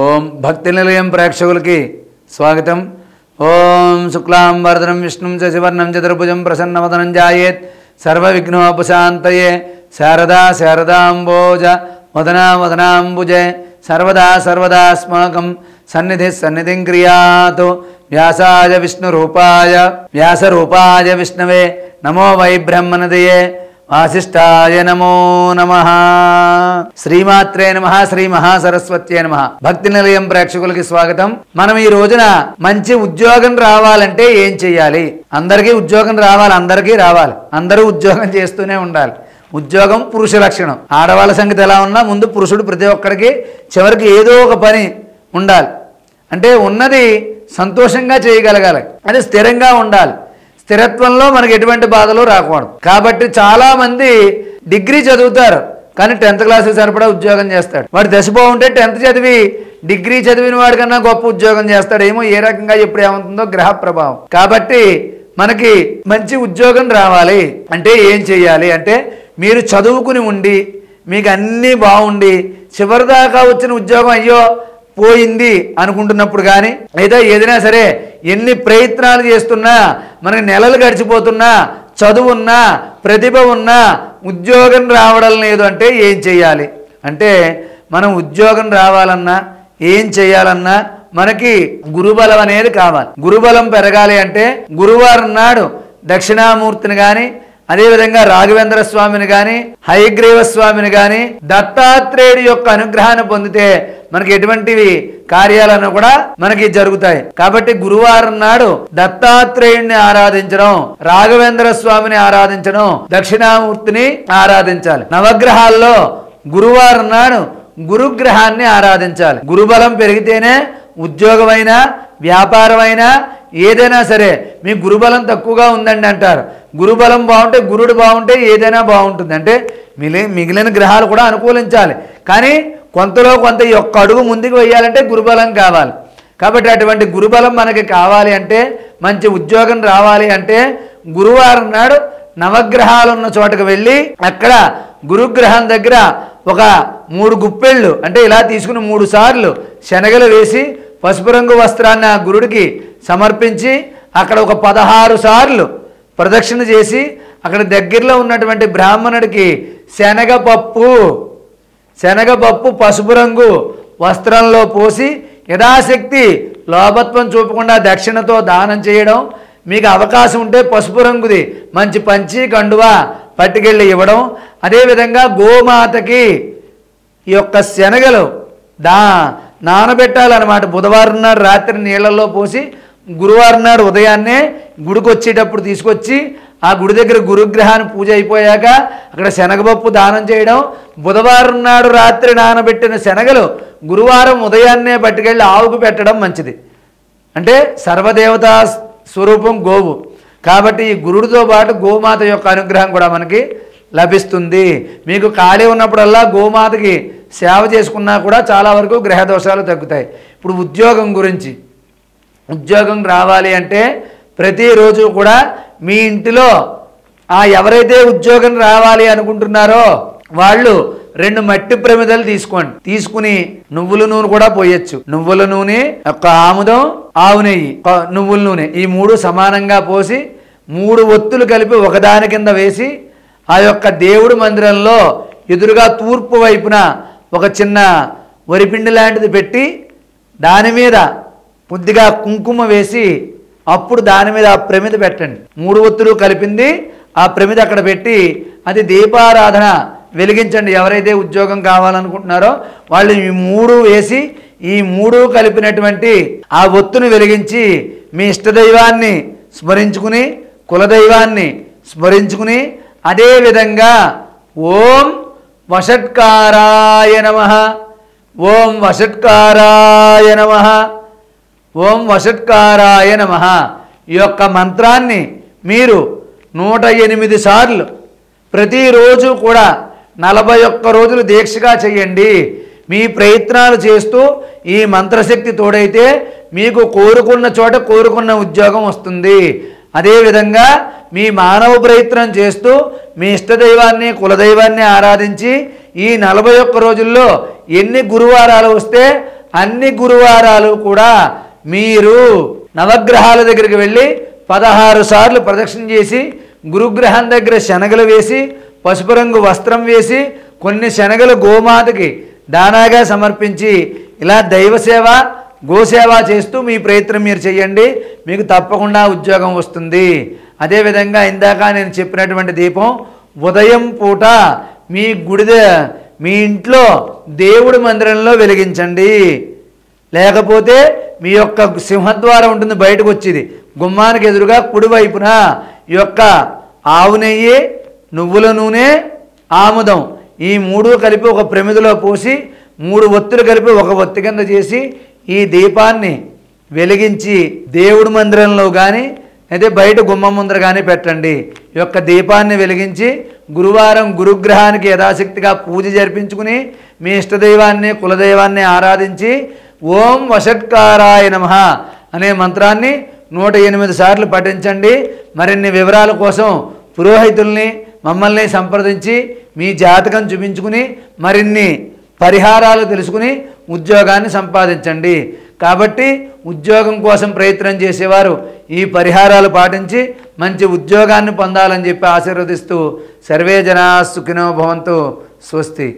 ఓం భక్తి నిలయం ప్రేక్షకులకి స్వాగతం. ఓం శుక్లాంబరధరం విష్ణుం శశివర్ణం చతుర్భుజం ప్రసన్నవదనం ధ్యాయేత్ సర్వవిఘ్నోపశాంతయే. శారదా శారదాంబోజ వదనా వదనాంబుజే సర్వదా సర్వదాస్మాకం సన్నిధిం క్రియాతు. వ్యాసాయ విష్ణురూపాయ వ్యాసరూపాయ విష్ణవే నమో వై బ్రహ్మణదయే వాసిష్ఠాయ నమో నమః. శ్రీమాత్రే నమః. శ్రీ మహాసరస్వత్యే నమః. భక్తి నిలయం ప్రేక్షకులకి స్వాగతం. మనం ఈ రోజున మంచి ఉద్యోగం రావాలంటే ఏం చెయ్యాలి? అందరికీ ఉద్యోగం రావాలి, అందరికీ రావాలి, అందరూ ఉద్యోగం చేస్తూనే ఉండాలి. ఉద్యోగం పురుష లక్షణం. ఆడవాళ్ళ సంగతి ఎలా ఉన్నా ముందు పురుషుడు ప్రతి ఒక్కడికి చివరికి ఏదో ఒక పని ఉండాలి. అంటే ఉన్నది సంతోషంగా చేయగలగాలి, అది స్థిరంగా ఉండాలి. స్థిరత్వంలో మనకి ఎటువంటి బాధలు రాకూడదు. కాబట్టి చాలామంది డిగ్రీ చదువుతారు కానీ 10th క్లాస్ సరిపడా ఉద్యోగం చేస్తాడు. వాడు దశ బాగుంటే 10th చదివి డిగ్రీ చదివిన వాడికన్నా గొప్ప ఉద్యోగం చేస్తాడు. ఏమో ఏ రకంగా ఎప్పుడు ఏమవుతుందో గ్రహ ప్రభావం. కాబట్టి మనకి మంచి ఉద్యోగం రావాలి అంటే ఏం చేయాలి అంటే, మీరు చదువుకుని ఉండి మీకు అన్నీ బాగుండి చివరిదాకా వచ్చిన ఉద్యోగం అయ్యో పోయింది అనుకుంటున్నప్పుడు కానీ, లేదా ఏదైనా సరే ఎన్ని ప్రయత్నాలు చేస్తున్నా మనకి నెలలు గడిచిపోతున్నా, చదువున్నా ప్రతిభ ఉన్నా ఉద్యోగం రావడం లేదు అంటే ఏం చేయాలి అంటే, మనం ఉద్యోగం రావాలన్నా ఏం చేయాలన్నా మనకి గురుబలం అనేది కావాలి. గురుబలం పెరగాలి అంటే గురువారం నాడు దక్షిణామూర్తిని కానీ, అదేవిధంగా రాఘవేంద్ర స్వామిని కానీ, హయగ్రీవ స్వామిని కానీ, దత్తాత్రేయుడి యొక్క అనుగ్రహాన్ని పొందితే మనకి ఎటువంటివి కార్యాలను కూడా మనకి జరుగుతాయి. కాబట్టి గురువారం నాడు దత్తాత్రేయుడిని ఆరాధించడం, రాఘవేంద్ర స్వామిని ఆరాధించడం, దక్షిణామూర్తిని ఆరాధించాలి. నవగ్రహాల్లో గురువారం నాడు గురుగ్రహాన్ని ఆరాధించాలి. గురుబలం పెరిగితేనే ఉద్యోగమైనా వ్యాపారమైనా ఏదైనా సరే. మీ గురుబలం తక్కువగా ఉందండి అంటారు. గురుబలం బాగుంటే, గురుడు బాగుంటే ఏదైనా బాగుంటుంది. అంటే మిగిలిన గ్రహాలు కూడా అనుకూలించాలి, కానీ కొంతలో కొంత ఈ ఒక్క అడుగు ముందుకు వేయాలంటే గురుబలం కావాలి. కాబట్టి అటువంటి గురుబలం మనకి కావాలి అంటే, మంచి ఉద్యోగం రావాలి అంటే గురువారం నాడు నవగ్రహాలు ఉన్న చోటకు వెళ్ళి అక్కడ గురుగ్రహం దగ్గర ఒక 3 గుప్పెళ్ళు అంటే ఇలా తీసుకుని 3 సార్లు శనగలు వేసి పసుపు రంగు వస్త్రాన్ని ఆ గురుడికి సమర్పించి అక్కడ ఒక 16 సార్లు ప్రదక్షిణ చేసి అక్కడ దగ్గరలో ఉన్నటువంటి బ్రాహ్మణుడికి శనగపప్పు పసుపు రంగు వస్త్రంలో పోసి యథాశక్తి లోభత్వం చూపకుండా దక్షిణతో దానం చేయడం. మీకు అవకాశం ఉంటే పసుపు రంగుది మంచి పంచి కండువా పట్టుకెళ్ళి ఇవ్వడం. అదేవిధంగా గోమాతకి ఈ యొక్క శనగలు నానబెట్టాలన్నమాట. బుధవారం నాడు రాత్రి నీళ్ళల్లో పోసి గురువారం నాడు ఉదయాన్నే గుడికి వచ్చేటప్పుడు తీసుకొచ్చి ఆ గుడి దగ్గర గురుగ్రహాన్ని పూజ అయిపోయాక అక్కడ శనగపప్పు దానం చేయడం. బుధవారం నాడు రాత్రి నానబెట్టిన శనగలు గురువారం ఉదయాన్నే పట్టుకెళ్ళి ఆవుకు పెట్టడం మంచిది. అంటే సర్వదేవతా స్వరూపం గోవు కాబట్టి ఈ గురుడితో పాటు గోమాత యొక్క అనుగ్రహం కూడా మనకి లభిస్తుంది. మీకు ఖాళీ ఉన్నప్పుడల్లా గోమాతకి సేవ చేసుకున్నా కూడా చాలా వరకు గ్రహ దోషాలు తగ్గుతాయి. ఇప్పుడు ఉద్యోగం గురించి, ఉద్యోగం రావాలి అంటే ప్రతిరోజు కూడా మీ ఇంటిలో ఎవరైతే ఉద్యోగం రావాలి అనుకుంటున్నారో వాళ్ళు 2 మట్టి ప్రమిదలు తీసుకోండి. తీసుకుని నువ్వుల నూనె కూడా పోయొచ్చు. నువ్వుల నూనె, ఒక ఆముదం, ఆవు నెయ్యి, నువ్వుల నూనె, ఈ 3 సమానంగా పోసి 3 ఒత్తులు కలిపి ఒకదాని కింద వేసి ఆ యొక్క దేవుడి మందిరంలో ఎదురుగా తూర్పు వైపున ఒక చిన్న వరిపిండి లాంటిది పెట్టి దాని మీద కొద్దిగా కుంకుమ వేసి అప్పుడు దాని మీద ఆ ప్రమిద పెట్టండి. 3 ఒత్తులు కలిపింది ఆ ప్రమిద అక్కడ పెట్టి అది దీపారాధన వెలిగించండి. ఎవరైతే ఉద్యోగం కావాలనుకుంటున్నారో వాళ్ళు ఈ 3 వేసి ఈ 3 కలిపినటువంటి ఆ ఒత్తును వెలిగించి మీ ఇష్టదైవాన్ని స్మరించుకుని, కులదైవాన్ని స్మరించుకుని, అదేవిధంగా ఓం వషట్కారాయ నమః, ఓం వషట్కారాయ నమః, ఓం వషట్కారాయ నమః ఈ యొక్క మంత్రాన్ని మీరు 108 సార్లు ప్రతిరోజు కూడా 41 రోజులు దీక్షగా చేయండి. మీ ప్రయత్నాలు చేస్తూ ఈ మంత్రశక్తి తోడైతే మీకు కోరుకున్న చోట కోరుకున్న ఉద్యోగం వస్తుంది. అదేవిధంగా మీ మానవ ప్రయత్నం చేస్తూ మీ ఇష్టదైవాన్ని కులదైవాన్ని ఆరాధించి ఈ 41 రోజుల్లో ఎన్ని గురువారాలు వస్తే అన్ని గురువారాలు కూడా మీరు నవగ్రహాల దగ్గరికి వెళ్ళి 16 సార్లు ప్రదక్షిణ చేసి గురుగ్రహం దగ్గర శనగలు వేసి పసుపు రంగు వస్త్రం వేసి కొన్ని శనగలు గోమాతకి దానాగా సమర్పించి ఇలా దైవసేవ గోసేవ చేస్తూ మీ ప్రయత్నం మీరు చేయండి. మీకు తప్పకుండా ఉద్యోగం వస్తుంది. అదేవిధంగా ఇందాక నేను చెప్పినటువంటి దీపం ఉదయం పూట మీ ఇంట్లో దేవుడి మందిరంలో వెలిగించండి. లేకపోతే మీ యొక్క సింహద్వారం ఉంటుంది బయటకు వచ్చేది, గుమ్మానికి ఎదురుగా కుడివైపున ఈ యొక్క ఆవు నెయ్యి, నువ్వుల నూనె, ఆముదం ఈ 3 కలిపి ఒక ప్రమిదలో పోసి 3 ఒత్తులు కలిపి ఒక ఒత్తి కింద చేసి ఈ దీపాన్ని వెలిగించి దేవుడి మందిరంలో కానీ అయితే బయట గుమ్మం ముందర కానీ పెట్టండి. ఈ యొక్క దీపాన్ని వెలిగించి గురువారం గురుగ్రహానికి యథాశక్తిగా పూజ జరిపించుకుని మీ ఇష్టదైవాన్ని కులదైవాన్ని ఆరాధించి ఓం వషట్కారాయ నమః అనే మంత్రాన్ని 108 సార్లు పఠించండి. మరిన్ని వివరాల కోసం పురోహితుల్ని మమ్మల్ని సంప్రదించి మీ జాతకం చూపించుకుని మరిన్ని పరిహారాలు తెలుసుకుని ఉద్యోగాన్ని సంపాదించండి. కాబట్టి ఉద్యోగం కోసం ప్రయత్నం చేసేవారు ఈ పరిహారాలు పాటించి మంచి ఉద్యోగాన్ని పొందాలని చెప్పి ఆశీర్వదిస్తూ సర్వే జనా సుఖినో భవంతు. స్వస్తి.